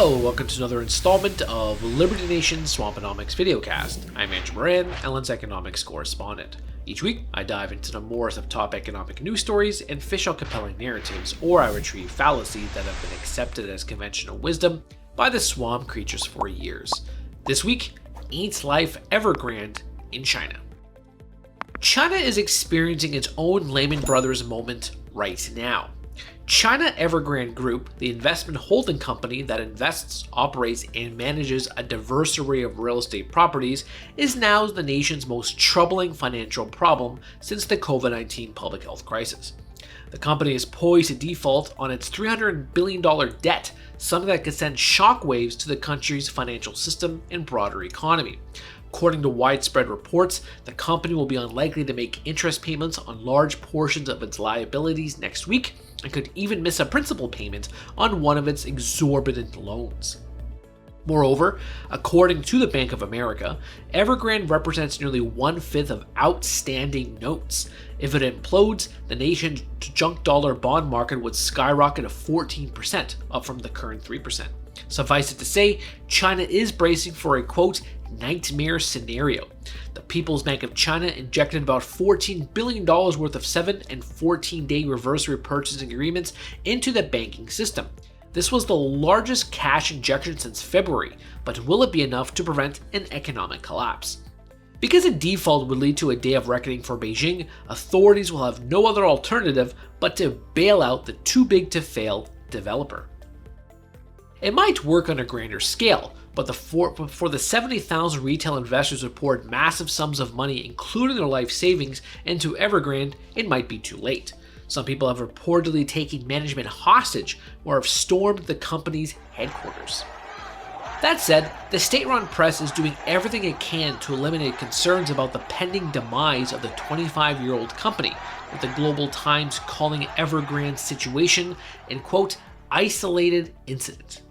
Hello, welcome to another installment of Liberty Nation's Swamponomics videocast. I'm Andrew Moran, Ellen's economics correspondent. Each week, I dive into the moors of top economic news stories and fish out compelling narratives, or I retrieve fallacies that have been accepted as conventional wisdom by the swamp creatures for years. This week, Ain't Life Evergrande in China. China is experiencing its own Lehman Brothers moment right now. China Evergrande Group, the investment holding company that invests, operates, and manages a diverse array of real estate properties, is now the nation's most troubling financial problem since the COVID-19 public health crisis. The company is poised to default on its $300 billion debt, something that could send shockwaves to the country's financial system and broader economy. According to widespread reports, the company will be unlikely to make interest payments on large portions of its liabilities next week and could even miss a principal payment on one of its exorbitant loans. Moreover, according to the Bank of America, Evergrande represents nearly 1/5 of outstanding notes. If it implodes, the nation's junk dollar bond market would skyrocket to 14%, up from the current 3%. Suffice it to say, China is bracing for a quote, nightmare scenario. The People's Bank of China injected about $14 billion worth of 7- and 14-day reverse repurchasing agreements into the banking system. This was the largest cash injection since February, but will it be enough to prevent an economic collapse? Because a default would lead to a day of reckoning for Beijing, authorities will have no other alternative but to bail out the too-big-to-fail developer. It might work on a grander scale, but for the 70,000 retail investors who poured massive sums of money, including their life savings, into Evergrande, it might be too late. Some people have reportedly taken management hostage or have stormed the company's headquarters. That said, the state-run press is doing everything it can to eliminate concerns about the pending demise of the 25-year-old company, with the Global Times calling Evergrande's situation an quote, isolated incident.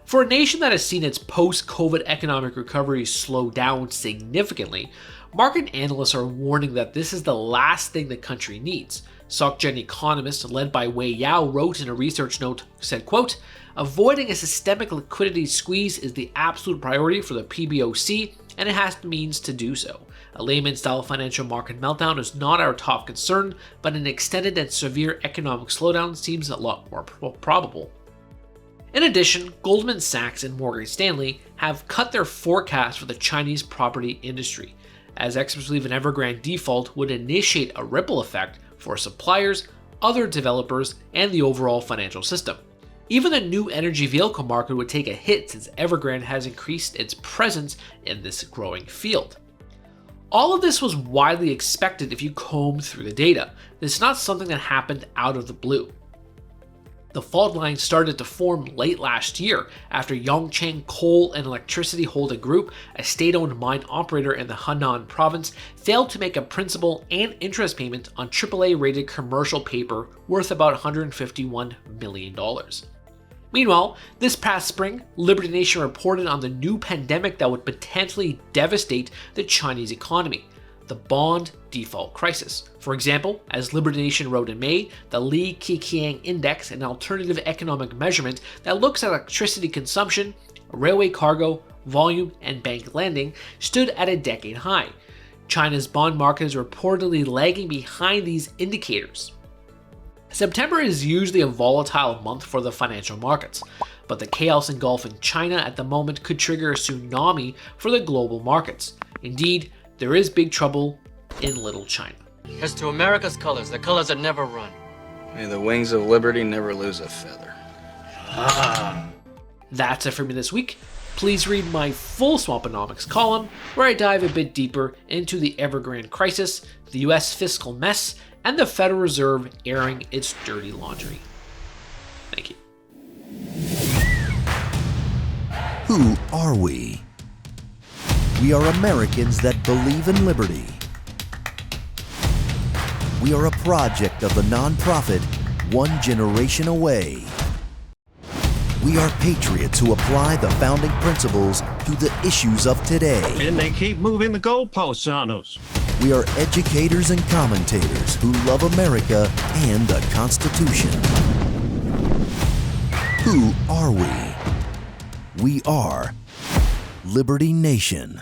For a nation that has seen its post-COVID economic recovery slow down significantly, market analysts are warning that this is the last thing the country needs. SocGen economists led by Wei Yao wrote in a research note, said, quote, avoiding a systemic liquidity squeeze is the absolute priority for the PBOC, and it has the means to do so. A Lehman-style financial market meltdown is not our top concern, but an extended and severe economic slowdown seems a lot more probable. In addition, Goldman Sachs and Morgan Stanley have cut their forecast for the Chinese property industry, as experts believe an Evergrande default would initiate a ripple effect for suppliers, other developers, and the overall financial system. Even the new energy vehicle market would take a hit since Evergrande has increased its presence in this growing field. All of this was widely expected if you comb through the data. This is not something that happened out of the blue. The fault line started to form late last year after Yongchang Coal and Electricity Holding Group, a state-owned mine operator in the Henan province, failed to make a principal and interest payment on AAA-rated commercial paper worth about $151 million. Meanwhile, this past spring, Liberty Nation reported on the new pandemic that would potentially devastate the Chinese economy, the bond default crisis. For example, as Liberty Nation wrote in May, the Li Keqiang Index, an alternative economic measurement that looks at electricity consumption, railway cargo, volume, and bank lending, stood at a decade high. China's bond market is reportedly lagging behind these indicators. September is usually a volatile month for the financial markets, but the chaos engulfing China at the moment could trigger a tsunami for the global markets. Indeed, there is big trouble in Little China. As to America's colors, the colors that never run. May the wings of liberty never lose a feather. That's it for me this week. Please read my full Swamponomics column, where I dive a bit deeper into the Evergrande crisis, the US fiscal mess, and the Federal Reserve airing its dirty laundry. Thank you. Who are we? We are Americans that believe in liberty. We are a project of the nonprofit One Generation Away. We are patriots who apply the founding principles to the issues of today. And they keep moving the goalposts on us. We are educators and commentators who love America and the Constitution. Who are we? We are Liberty Nation.